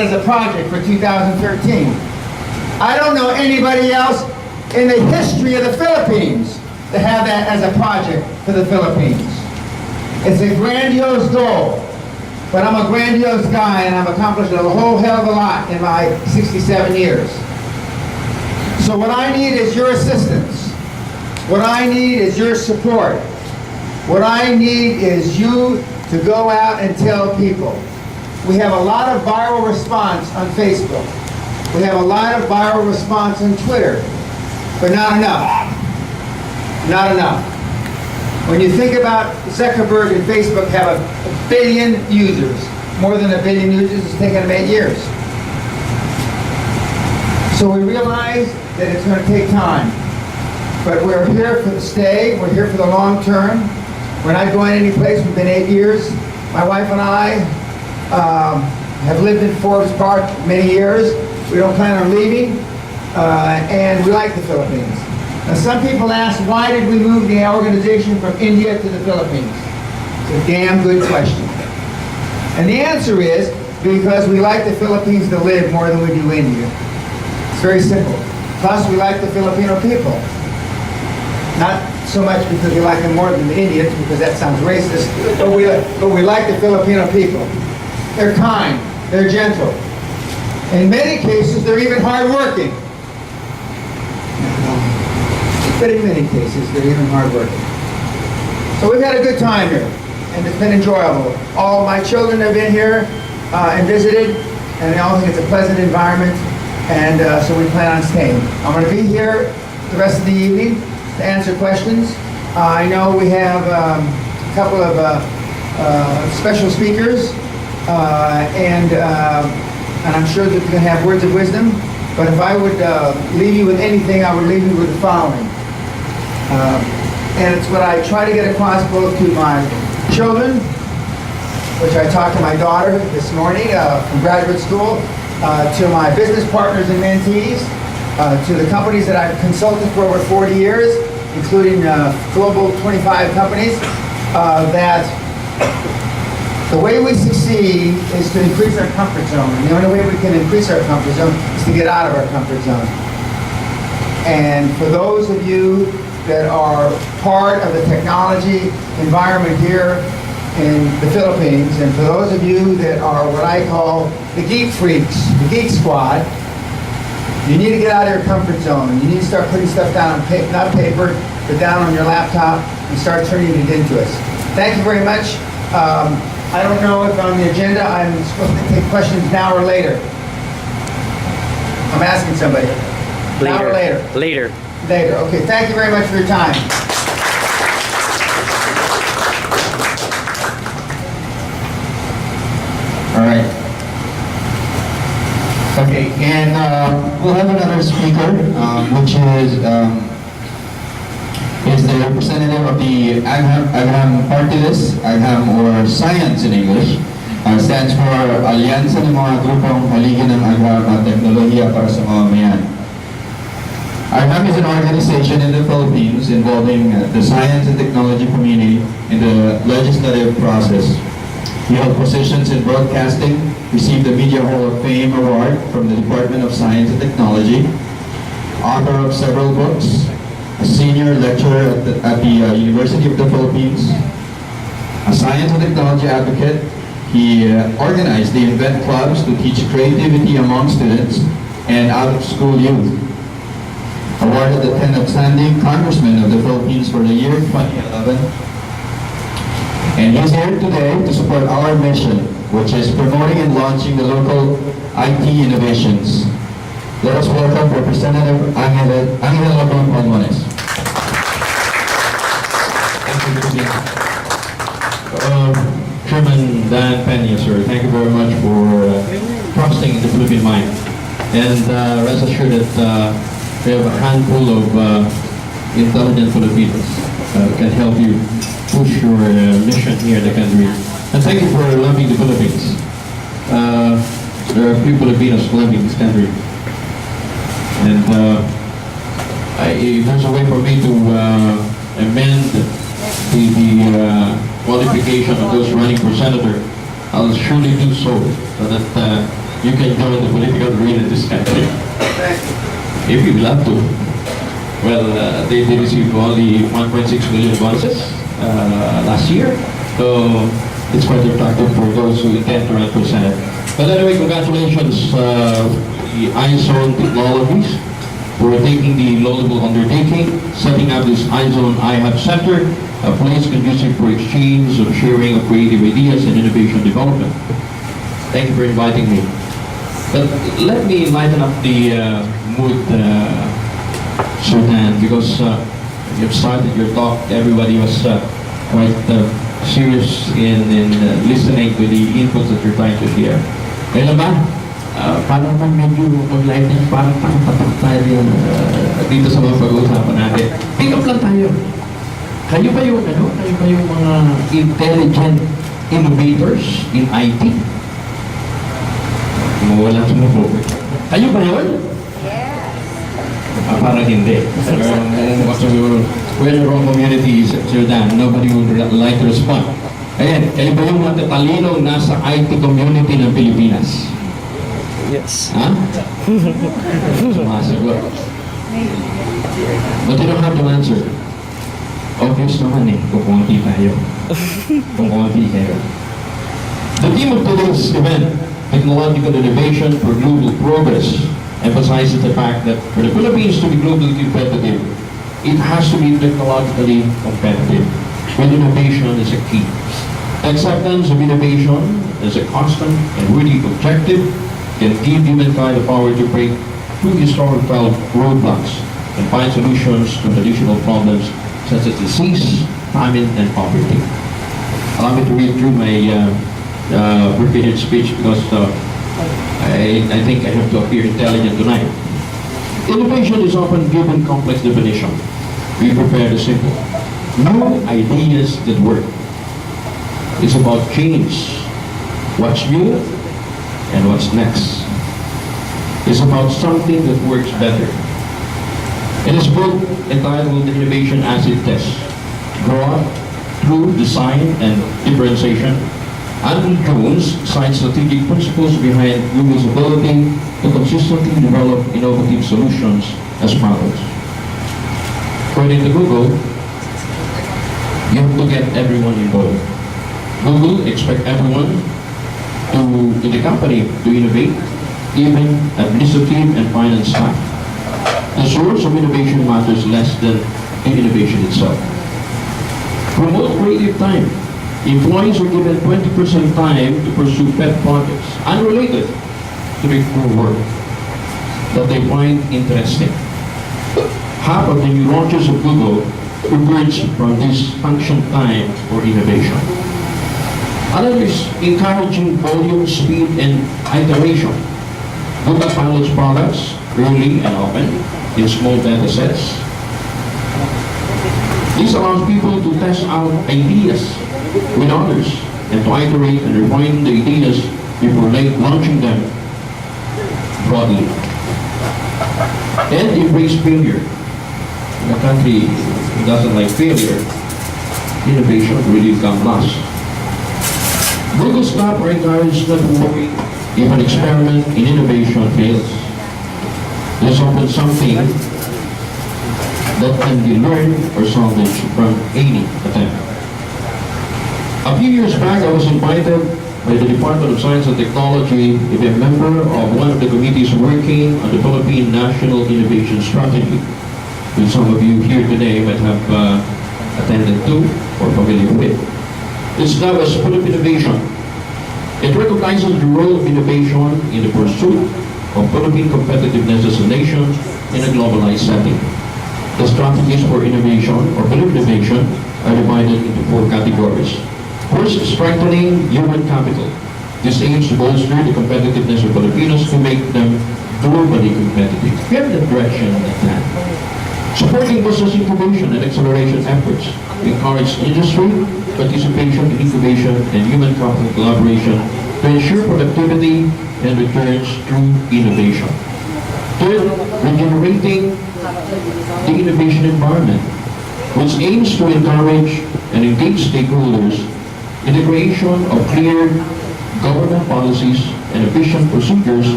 as a project for 2013. I don't know anybody else in the history of the Philippines to have that as a project for the Philippines. It's a grandiose goal, but I'm a grandiose guy and I've accomplished a whole hell of a lot in my 67 years. So what I need is your assistance. What I need is your support. What I need is you to go out and tell people. We have a lot of viral response on Facebook. We have a lot of viral response on Twitter, but not enough. Not enough. When you think about Zuckerberg and Facebook have a billion users, more than a billion users, it's taken them 8 years. So we realize that it's going to take time, but we're here for the stay. We're here for the long term. We're not going any place. We've been 8 years. My wife and I have lived in Forbes Park many years. We don't plan on leaving, and we like the Philippines. Now, some people ask, why did we move the organization from India to the Philippines? It's a damn good question. And the answer is because we like the Philippines to live more than we do India. It's very simple. Plus, we like the Filipino people. Not so much because we like them more than the Indians, because that sounds racist, but we like the Filipino people. They're kind, they're gentle. In many cases, they're even hardworking. But in many cases, they're even hardworking. So we've had a good time here, and it's been enjoyable. All my children have been here and visited, and they all think it's a pleasant environment, and so we plan on staying. I'm going to be here the rest of the evening to answer questions. I know we have a couple of special speakers, and I'm sure that we're going to have words of wisdom. But if I would leave you with anything, I would leave you with the following. And it's what I try to get across both to my children, which I talked to my daughter this morning from graduate school, to my business partners and mentees, to the companies that I've consulted for over 40 years, including global 25 companies, that the way we succeed is to increase our comfort zone. And the only way we can increase our comfort zone is to get out of our comfort zone. And for those of you that are part of the technology environment here in the Philippines, and for those of you that are what I call the geek freaks, the geek squad, you need to get out of your comfort zone. You need to start putting stuff down on not paper, but down on your laptop, and start turning it into us. Thank you very much. I don't know if on the agenda I'm supposed to take questions now or later. I'm asking somebody. Later. Now or later? Later. Later. Okay, thank you very much for your time. All right. Okay, and we'll have another speaker, which is the representative of the AgHam party list, AgHam, or Science in English, stands for Alyansa ng mga grupong haligi ng AgHam at Teknolohiya para sa Mamamayan. AgHam is an organization in the Philippines involving the science and technology community in the legislative process. He held positions in broadcasting, received the Media Hall of Fame Award from the Department of Science and Technology, author of several books, a senior lecturer at the University of the Philippines, a science and technology advocate. He organized the event clubs to teach creativity among students and out-of-school youth. Awarded the 10th Outstanding Congressman of the Philippines for the year 2011. And he's here today to support our mission, which is promoting and launching the local IT innovations. Let us welcome Representative Angela Palmones. Thank you, Chairman Dan Peña, sir. Thank you very much for trusting in the Philippine mind. And rest assured that we have a handful of intelligent Filipinos can help you push your mission here in the country. And thank you for loving the Philippines. There are a few Filipinos loving this country. And if there's a way for me to amend the qualification of those running for senator, I'll surely do so, so that you can join the political arena in this country. Thank you. If you'd love to. Well, they received only 1.6 million bonuses last year. So it's quite attractive for those who intend to run for Senate. But anyway, congratulations the iZone Technologies for taking the laudable undertaking, setting up this iZone-iHUB Center, a place conducive for exchange of sharing of creative ideas and innovation development. Thank you for inviting me. But let me lighten up the mood, Sir Dan, because you've started your talk, everybody was quite serious in listening to the inputs that you're trying to hear. Kailan ba? Parang medyo mag-lighten, parang patok tayo dito sa mga pag-uusapan natin. Pick up lang tayo. Kayo ba yung mga intelligent innovators in IT? Mawala sa mga. Kayo ba yun? Parang hindi. We're in the wrong community, Sir Dan. Nobody would like to respond. Ayan, kayo ba yung mga talinong nasa IT community ng Pilipinas? Yes. Ha? Sumasagot. But you don't have to answer. Obvious naman kung konti tayo. Kung konti kayo. The theme of today's event, Technological Innovation for Global Progress, emphasizes the fact that for the Philippines to be globally competitive, it has to be technologically competitive, when innovation is a key. Acceptance of innovation as a constant and really objective can give humankind the power to break through historical roadblocks and find solutions to traditional problems such as disease, famine, and poverty. Allow me to read through my prepared speech because I think I have to appear intelligent tonight. Innovation is often given complex definition. We prepare the simple. New ideas that work. It's about change. What's new and what's next. It's about something that works better. In his book entitled Innovation as It Tests, Growth Through Design and Differentiation, Andrew Jones cites strategic principles behind Google's ability to consistently develop innovative solutions as follows. According to Google, you have to get everyone involved. Google expects everyone in the company to innovate, even administrative and finance staff. The source of innovation matters less than the innovation itself. Promote creative time. Employees are given 20% time to pursue pet projects unrelated to the core work that they find interesting. Half of the new launches of Google emerge from this function time for innovation. Another is encouraging volume, speed, and iteration. Google pilots products early and often in small data sets. This allows people to test out ideas with others and to iterate and refine the ideas before launching them broadly. And embrace failure. In a country that doesn't like failure, innovation really comes last. Google staff are encouraged not to worry if an experiment in innovation fails. There's often something that can be learned or salvaged from any attempt. A few years back, I was invited by the Department of Science and Technology to be a member of one of the committees working on the Philippine National Innovation Strategy, which some of you here today might have attended to or familiar with. It's now as Philippine Innovation. It recognizes the role of innovation in the pursuit of Philippine competitiveness as a nation in a globalized setting. The strategies for innovation or Philippine innovation are divided into 4 categories. First, strengthening human capital. This aims to bolster the competitiveness of Filipinos to make them globally competitive. We have the direction of that plan. Supporting business incubation and acceleration efforts. We encourage industry participation in incubation and human capital collaboration to ensure productivity and returns through innovation. Third, regenerating the innovation environment, which aims to encourage and engage stakeholders in the creation of clear government policies and efficient procedures